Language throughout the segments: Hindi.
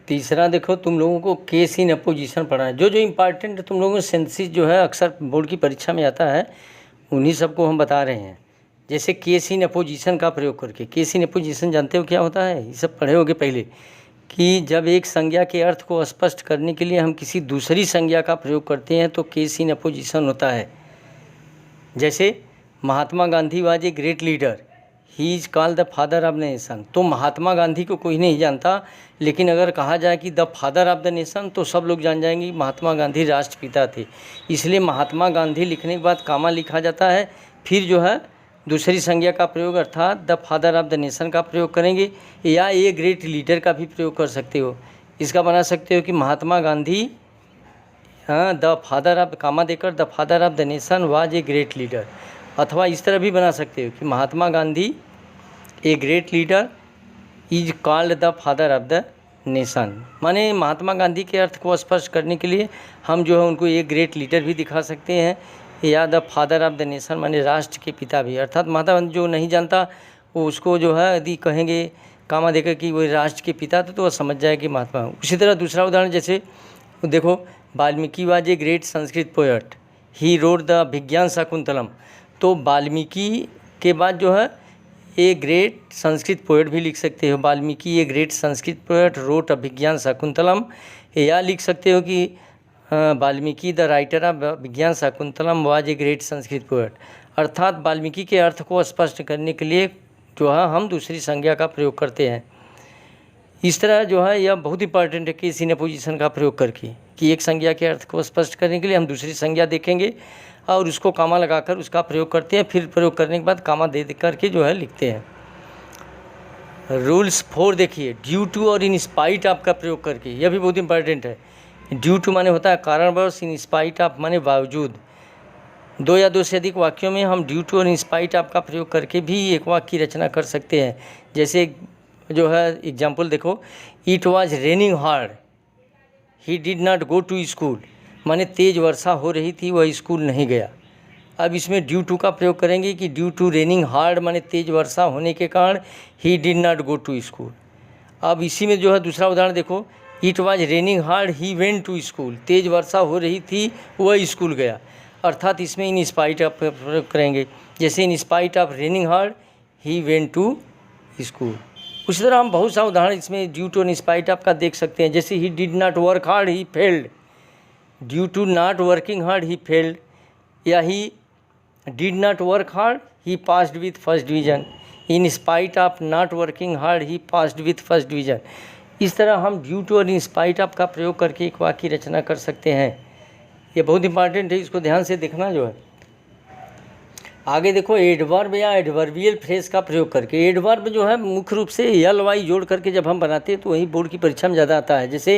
तीसरा देखो, तुम लोगों को केस इन अपोजिशन पढ़ना है। जो जो इम्पॉर्टेंट तुम लोगों को सेंसेस जो है अक्सर बोर्ड की परीक्षा में आता है, उन्हीं सबको हम बता रहे हैं। जैसे केस इन अपोजिशन का प्रयोग करके, केस इन अपोजिशन जानते हो क्या होता है? ये सब पढ़े होगे पहले, कि जब एक संज्ञा के अर्थ को स्पष्ट करने के लिए हम किसी दूसरी संज्ञा का प्रयोग करते हैं तो केस इन अपोजिशन होता है। जैसे Mahatma Gandhi was a great leader, he is called the father of the nation. तो महात्मा गांधी को कोई नहीं जानता, लेकिन अगर कहा जाए कि the father of the nation तो सब लोग जान जाएंगे महात्मा गांधी राष्ट्रपिता थे। इसलिए महात्मा गांधी लिखने के बाद कामा लिखा जाता है, फिर जो है दूसरी संज्ञा का प्रयोग अर्थात the father of the nation का प्रयोग करेंगे, या ए ग्रेट लीडर का भी प्रयोग कर सकते हो। इसका बना सकते हो कि Mahatma Gandhi the father of, comma देकर the father of the nation was a great leader. अथवा इस तरह भी बना सकते हो कि Mahatma Gandhi a great leader is called the father of the nation. माने महात्मा गांधी के अर्थ को स्पष्ट करने के लिए हम जो है उनको एक ग्रेट लीडर भी दिखा सकते हैं, या the father of the nation माने राष्ट्र के पिता भी। अर्थात महात्मा गांधी जो नहीं जानता वो उसको जो है यदि कहेंगे कामा देकर कि वो राष्ट्र के पिता तो वह समझ जाए कि महात्मा। उसी तरह दूसरा उदाहरण जैसे देखो, Valmiki was a great Sanskrit poet, he wrote the Abhijnana Shakuntalam. तो वाल्मीकि के बाद जो है ए ग्रेट संस्कृत पोएट भी लिख सकते हो, Valmiki a great Sanskrit poet wrote Abhijnana Shakuntalam. या लिख सकते हो कि Valmiki the writer of Abhijnana Shakuntalam was a great Sanskrit poet. अर्थात वाल्मीकि के अर्थ को स्पष्ट करने के लिए जो है हम दूसरी संज्ञा का प्रयोग करते हैं। इस तरह जो है यह बहुत इंपॉर्टेंट है कि केस इन अपोजिशन का प्रयोग करके, कि एक संज्ञा के अर्थ को स्पष्ट करने के लिए हम दूसरी संज्ञा देखेंगे और उसको कामा लगाकर उसका प्रयोग करते हैं, फिर प्रयोग करने के बाद कामा दे करके जो है लिखते हैं। रूल्स 4 देखिए, ड्यू टू और इन स्पाइट ऑफ का प्रयोग करके, यह भी बहुत इंपॉर्टेंट है। ड्यू टू माने होता है कारणवश, इन स्पाइट ऑफ माने बावजूद। दो या दो से अधिक वाक्यों में हम ड्यू टू और इन स्पाइट ऑफ का प्रयोग करके भी एक वाक्य की रचना कर सकते हैं। जैसे जो है एग्जाम्पल देखो, it was raining hard, he did not go to school. माने तेज़ वर्षा हो रही थी, वह स्कूल नहीं गया। अब इसमें ड्यू टू का प्रयोग करेंगे कि ड्यू टू रेनिंग हार्ड माने तेज़ वर्षा होने के कारण he did not go to school. अब इसी में जो है दूसरा उदाहरण देखो, it was raining hard he went to school. तेज़ वर्षा हो रही थी, वह स्कूल गया। अर्थात इसमें इन स्पाइट ऑफ का प्रयोग करेंगे। जैसे in spite of raining hard he went to school. उसी तरह हम बहुत सा उदाहरण इसमें due to in spite of का देख सकते हैं। जैसे he did not work hard he failed, due to not working hard he failed. या he did not work hard he passed with first division, in spite of not working hard he passed with first division. इस तरह हम ड्यू टू और इन स्पाइट ऑफ का प्रयोग करके एक वाक्य रचना कर सकते हैं। ये बहुत इंपॉर्टेंट है, इसको ध्यान से देखना जो है। आगे देखो, एडवर्ब या एडवर्बियल फ्रेज का प्रयोग करके। एडवर्ब जो है मुख्य रूप से यल वाई जोड़ करके जब हम बनाते हैं तो वही बोर्ड की परीक्षा में ज़्यादा आता है। जैसे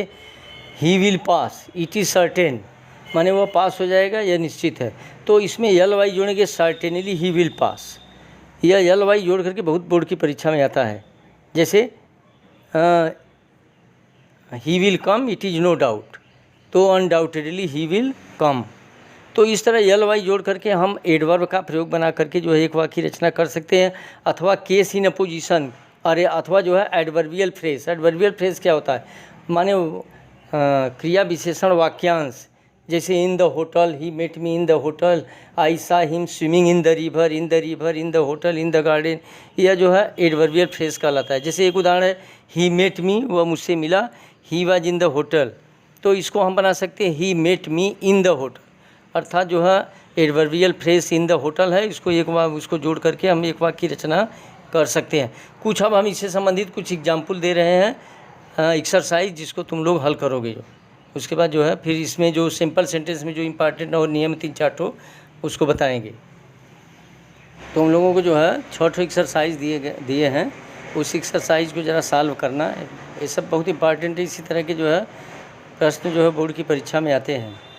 he will pass, it is certain, माने वह पास हो जाएगा, यह निश्चित है। तो इसमें यल वाई जोड़ेंगे, सर्टेनली ही विल पास। यह यल वाई जोड़ करके बहुत बोर्ड की परीक्षा में आता है। जैसे he will come, it is no doubt, तो अनडाउटेडली ही विल कम। तो इस तरह यल वाई जोड़ करके हम एडवर्ब का प्रयोग बना करके जो है एक वाक्य रचना कर सकते हैं। अथवा केस इन अपोजिशन, अथवा जो है एडवर्बियल फ्रेज। एडवर्बियल फ्रेज क्या होता है? माने क्रिया विशेषण वाक्यांश। जैसे in the hotel, he met me in the hotel, I saw him swimming in the river, in the river, in the hotel, in the garden. यह जो है एडवर्बियल फ्रेज कहलाता है। जैसे एक उदाहरण है, ही मेट मी, वह मुझसे मिला, he was in the hotel. तो इसको हम बना सकते हैं, he met me in the hotel. अर्थात जो है adverbial phrase in the hotel है, इसको एक बार उसको जोड़ करके हम एक वाक्य की रचना कर सकते हैं। कुछ अब हम इससे संबंधित कुछ एग्जाम्पल दे रहे हैं, एक्सरसाइज, जिसको तुम लोग हल करोगे। जो उसके बाद जो है फिर इसमें जो सिंपल सेंटेंस में जो इम्पॉर्टेंट और नियम 3-4 ठो उसको बताएंगे। तो हम लोगों को जो है 6 एक्सरसाइज दिए हैं, उस एक्सरसाइज को ज़रा सॉल्व करना है। ये सब बहुत इंपॉर्टेंट है। इसी तरह के जो है प्रश्न जो है बोर्ड की परीक्षा में आते हैं।